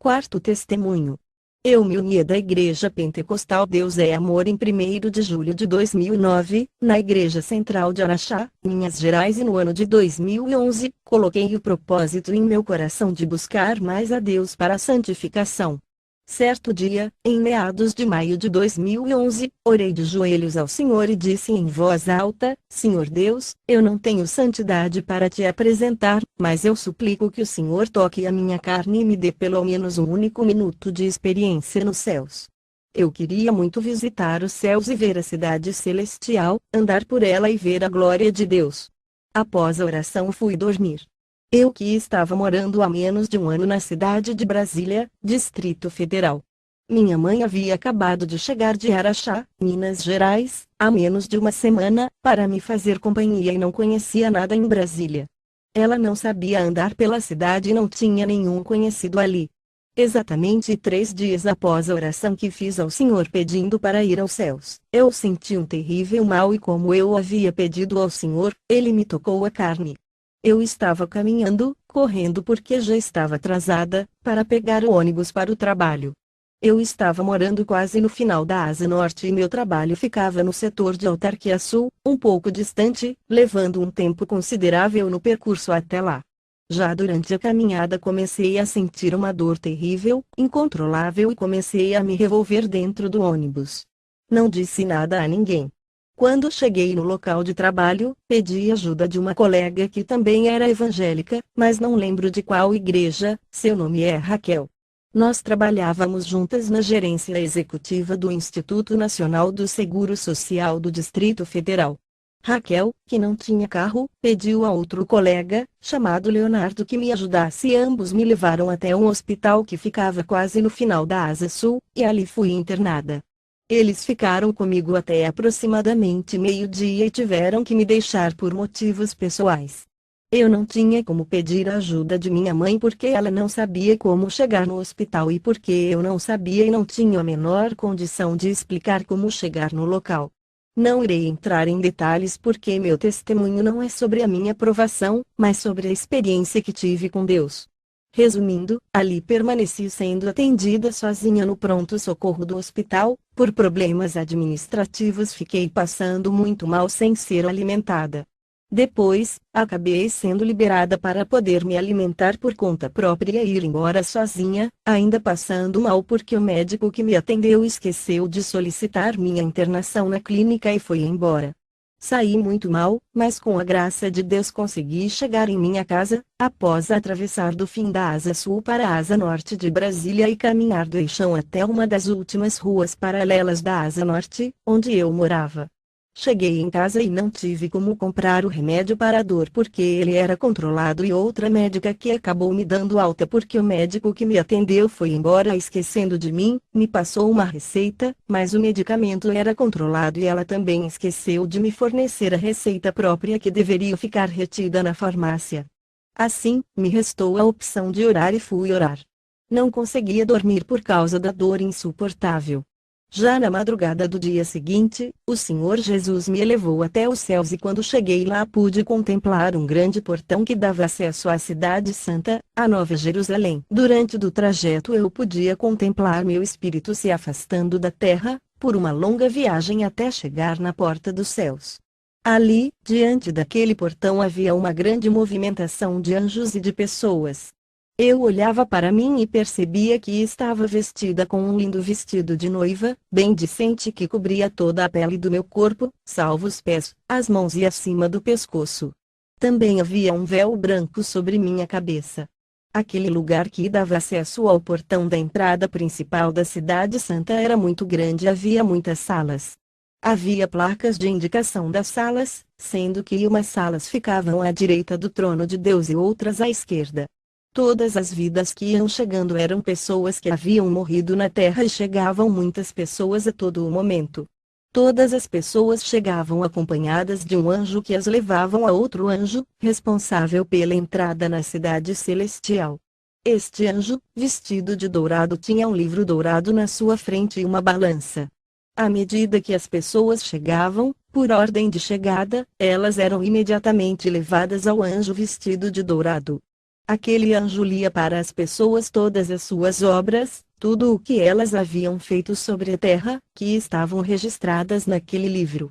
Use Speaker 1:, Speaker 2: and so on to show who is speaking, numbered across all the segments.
Speaker 1: Quarto testemunho. Eu me uni da Igreja Pentecostal Deus é Amor em 1º de julho de 2009, na Igreja Central de Araxá, Minas Gerais, e no ano de 2011, coloquei o propósito em meu coração de buscar mais a Deus para a santificação. Certo dia, em meados de maio de 2011, orei de joelhos ao Senhor e disse em voz alta: Senhor Deus, eu não tenho santidade para te apresentar, mas eu suplico que o Senhor toque a minha carne e me dê pelo menos um único minuto de experiência nos céus. Eu queria muito visitar os céus e ver a cidade celestial, andar por ela e ver a glória de Deus. Após a oração fui dormir. Eu que estava morando há menos de um ano na cidade de Brasília, Distrito Federal. Minha mãe havia acabado de chegar de Araxá, Minas Gerais, há menos de uma semana, para me fazer companhia e não conhecia nada em Brasília. Ela não sabia andar pela cidade e não tinha nenhum conhecido ali. Exatamente 3 dias após a oração que fiz ao Senhor pedindo para ir aos céus, eu senti um terrível mal e como eu havia pedido ao Senhor, Ele me tocou a carne. Eu estava caminhando, correndo porque já estava atrasada, para pegar o ônibus para o trabalho. Eu estava morando quase no final da Asa Norte e meu trabalho ficava no setor de Autarquia Sul, um pouco distante, levando um tempo considerável no percurso até lá. Já durante a caminhada comecei a sentir uma dor terrível, incontrolável e comecei a me revolver dentro do ônibus. Não disse nada a ninguém. Quando cheguei no local de trabalho, pedi ajuda de uma colega que também era evangélica, mas não lembro de qual igreja. Seu nome é Raquel. Nós trabalhávamos juntas na gerência executiva do Instituto Nacional do Seguro Social do Distrito Federal. Raquel, que não tinha carro, pediu a outro colega, chamado Leonardo, que me ajudasse e ambos me levaram até um hospital que ficava quase no final da Asa Sul, e ali fui internada. Eles ficaram comigo até aproximadamente meio-dia e tiveram que me deixar por motivos pessoais. Eu não tinha como pedir a ajuda de minha mãe porque ela não sabia como chegar no hospital e porque eu não sabia e não tinha a menor condição de explicar como chegar no local. Não irei entrar em detalhes porque meu testemunho não é sobre a minha provação, mas sobre a experiência que tive com Deus. Resumindo, ali permaneci sendo atendida sozinha no pronto-socorro do hospital. Por problemas administrativos fiquei passando muito mal sem ser alimentada. Depois, acabei sendo liberada para poder me alimentar por conta própria e ir embora sozinha, ainda passando mal porque o médico que me atendeu esqueceu de solicitar minha internação na clínica e foi embora. Saí muito mal, mas com a graça de Deus consegui chegar em minha casa, após atravessar do fim da Asa Sul para a Asa Norte de Brasília e caminhar do eixão até uma das últimas ruas paralelas da Asa Norte, onde eu morava. Cheguei em casa e não tive como comprar o remédio para a dor porque ele era controlado e outra médica que acabou me dando alta porque o médico que me atendeu foi embora esquecendo de mim, me passou uma receita, mas o medicamento era controlado e ela também esqueceu de me fornecer a receita própria que deveria ficar retida na farmácia. Assim, me restou a opção de orar e fui orar. Não conseguia dormir por causa da dor insuportável. Já na madrugada do dia seguinte, o Senhor Jesus me elevou até os céus e quando cheguei lá pude contemplar um grande portão que dava acesso à Cidade Santa, a Nova Jerusalém. Durante do trajeto eu podia contemplar meu espírito se afastando da terra, por uma longa viagem até chegar na porta dos céus. Ali, diante daquele portão havia uma grande movimentação de anjos e de pessoas. Eu olhava para mim e percebia que estava vestida com um lindo vestido de noiva, bem decente que cobria toda a pele do meu corpo, salvo os pés, as mãos e acima do pescoço. Também havia um véu branco sobre minha cabeça. Aquele lugar que dava acesso ao portão da entrada principal da Cidade Santa era muito grande e havia muitas salas. Havia placas de indicação das salas, sendo que umas salas ficavam à direita do trono de Deus e outras à esquerda. Todas as vidas que iam chegando eram pessoas que haviam morrido na terra e chegavam muitas pessoas a todo o momento. Todas as pessoas chegavam acompanhadas de um anjo que as levavam a outro anjo, responsável pela entrada na cidade celestial. Este anjo, vestido de dourado, tinha um livro dourado na sua frente e uma balança. À medida que as pessoas chegavam, por ordem de chegada, elas eram imediatamente levadas ao anjo vestido de dourado. Aquele anjo lia para as pessoas todas as suas obras, tudo o que elas haviam feito sobre a terra, que estavam registradas naquele livro.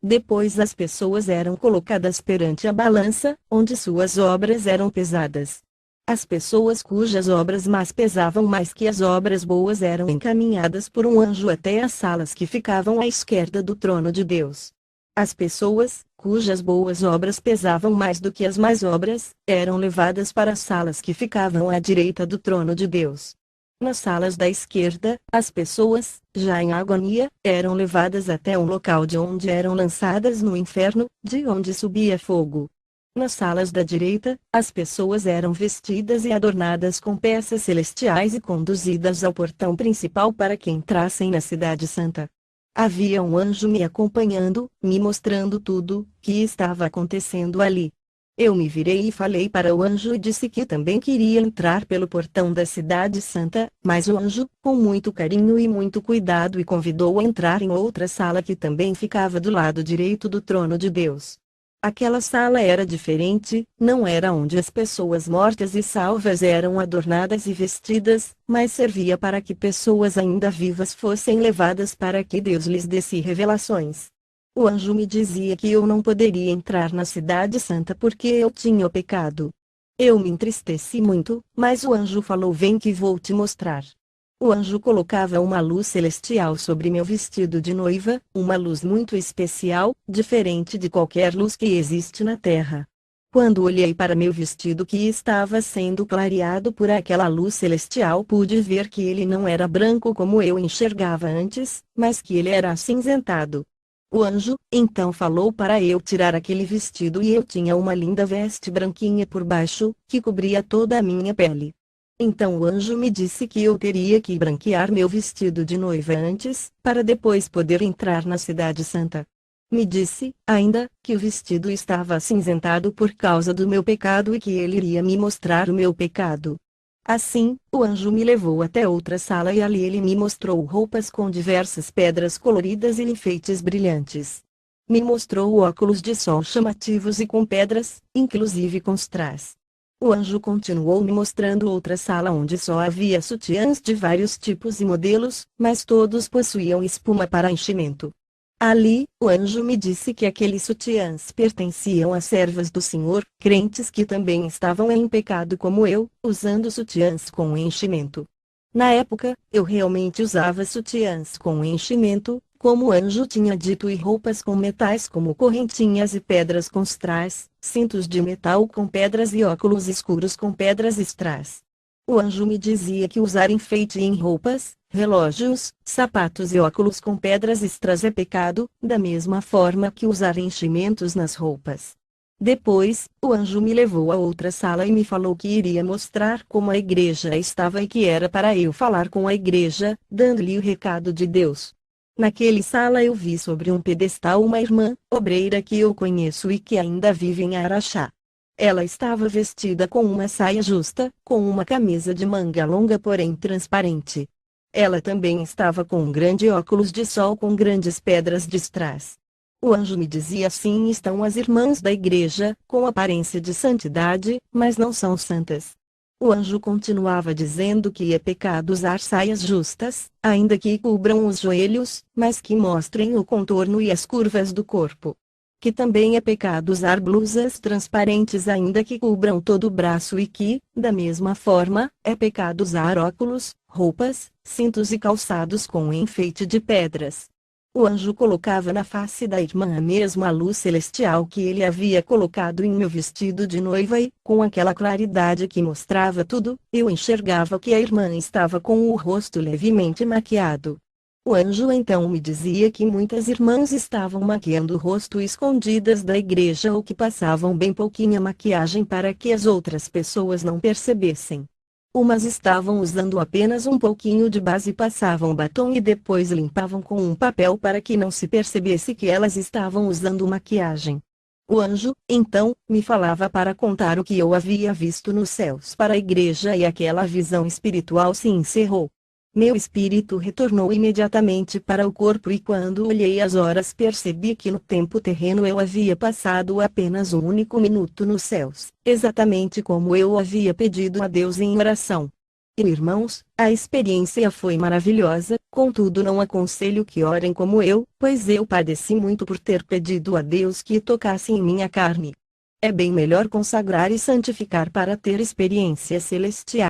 Speaker 1: Depois as pessoas eram colocadas perante a balança, onde suas obras eram pesadas. As pessoas cujas obras más pesavam mais que as obras boas eram encaminhadas por um anjo até as salas que ficavam à esquerda do trono de Deus. As pessoas, cujas boas obras pesavam mais do que as más obras, eram levadas para as salas que ficavam à direita do trono de Deus. Nas salas da esquerda, as pessoas, já em agonia, eram levadas até um local de onde eram lançadas no inferno, de onde subia fogo. Nas salas da direita, as pessoas eram vestidas e adornadas com peças celestiais e conduzidas ao portão principal para que entrassem na Cidade Santa. Havia um anjo me acompanhando, me mostrando tudo que estava acontecendo ali. Eu me virei e falei para o anjo e disse que também queria entrar pelo portão da Cidade Santa, mas o anjo, com muito carinho e muito cuidado, convidou-o a entrar em outra sala que também ficava do lado direito do trono de Deus. Aquela sala era diferente, não era onde as pessoas mortas e salvas eram adornadas e vestidas, mas servia para que pessoas ainda vivas fossem levadas para que Deus lhes desse revelações. O anjo me dizia que eu não poderia entrar na Cidade Santa porque eu tinha o pecado. Eu me entristeci muito, mas o anjo falou: vem que vou te mostrar. O anjo colocava uma luz celestial sobre meu vestido de noiva, uma luz muito especial, diferente de qualquer luz que existe na terra. Quando olhei para meu vestido que estava sendo clareado por aquela luz celestial, pude ver que ele não era branco como eu enxergava antes, mas que ele era acinzentado. O anjo, então, falou para eu tirar aquele vestido e eu tinha uma linda veste branquinha por baixo, que cobria toda a minha pele. Então o anjo me disse que eu teria que branquear meu vestido de noiva antes, para depois poder entrar na Cidade Santa. Me disse, ainda, que o vestido estava acinzentado por causa do meu pecado e que ele iria me mostrar o meu pecado. Assim, o anjo me levou até outra sala e ali ele me mostrou roupas com diversas pedras coloridas e enfeites brilhantes. Me mostrou óculos de sol chamativos e com pedras, inclusive com strass. O anjo continuou me mostrando outra sala onde só havia sutiãs de vários tipos e modelos, mas todos possuíam espuma para enchimento. Ali, o anjo me disse que aqueles sutiãs pertenciam às servas do Senhor, crentes que também estavam em pecado como eu, usando sutiãs com enchimento. Na época, eu realmente usava sutiãs com enchimento, como o anjo tinha dito, e roupas com metais como correntinhas e pedras com strass, cintos de metal com pedras e óculos escuros com pedras strass. O anjo me dizia que usar enfeite em roupas, relógios, sapatos e óculos com pedras strass é pecado, da mesma forma que usar enchimentos nas roupas. Depois, o anjo me levou a outra sala e me falou que iria mostrar como a igreja estava e que era para eu falar com a igreja, dando-lhe o recado de Deus. Naquele sala eu vi sobre um pedestal uma irmã, obreira que eu conheço e que ainda vive em Araxá. Ela estava vestida com uma saia justa, com uma camisa de manga longa porém transparente. Ela também estava com um grande óculos de sol com grandes pedras de strass. O anjo me dizia: assim estão as irmãs da igreja, com aparência de santidade, mas não são santas. O anjo continuava dizendo que é pecado usar saias justas, ainda que cubram os joelhos, mas que mostrem o contorno e as curvas do corpo. Que também é pecado usar blusas transparentes ainda que cubram todo o braço e que, da mesma forma, é pecado usar óculos, roupas, cintos e calçados com enfeite de pedras. O anjo colocava na face da irmã a mesma luz celestial que ele havia colocado em meu vestido de noiva e, com aquela claridade que mostrava tudo, eu enxergava que a irmã estava com o rosto levemente maquiado. O anjo então me dizia que muitas irmãs estavam maquiando o rosto escondidas da igreja ou que passavam bem pouquinha maquiagem para que as outras pessoas não percebessem. Umas estavam usando apenas um pouquinho de base e passavam batom e depois limpavam com um papel para que não se percebesse que elas estavam usando maquiagem. O anjo, então, me falava para contar o que eu havia visto nos céus para a igreja e aquela visão espiritual se encerrou. Meu espírito retornou imediatamente para o corpo e quando olhei as horas percebi que no tempo terreno eu havia passado apenas um único minuto nos céus, exatamente como eu havia pedido a Deus em oração. E irmãos, a experiência foi maravilhosa, contudo não aconselho que orem como eu, pois eu padeci muito por ter pedido a Deus que tocasse em minha carne. É bem melhor consagrar e santificar para ter experiências celestiais.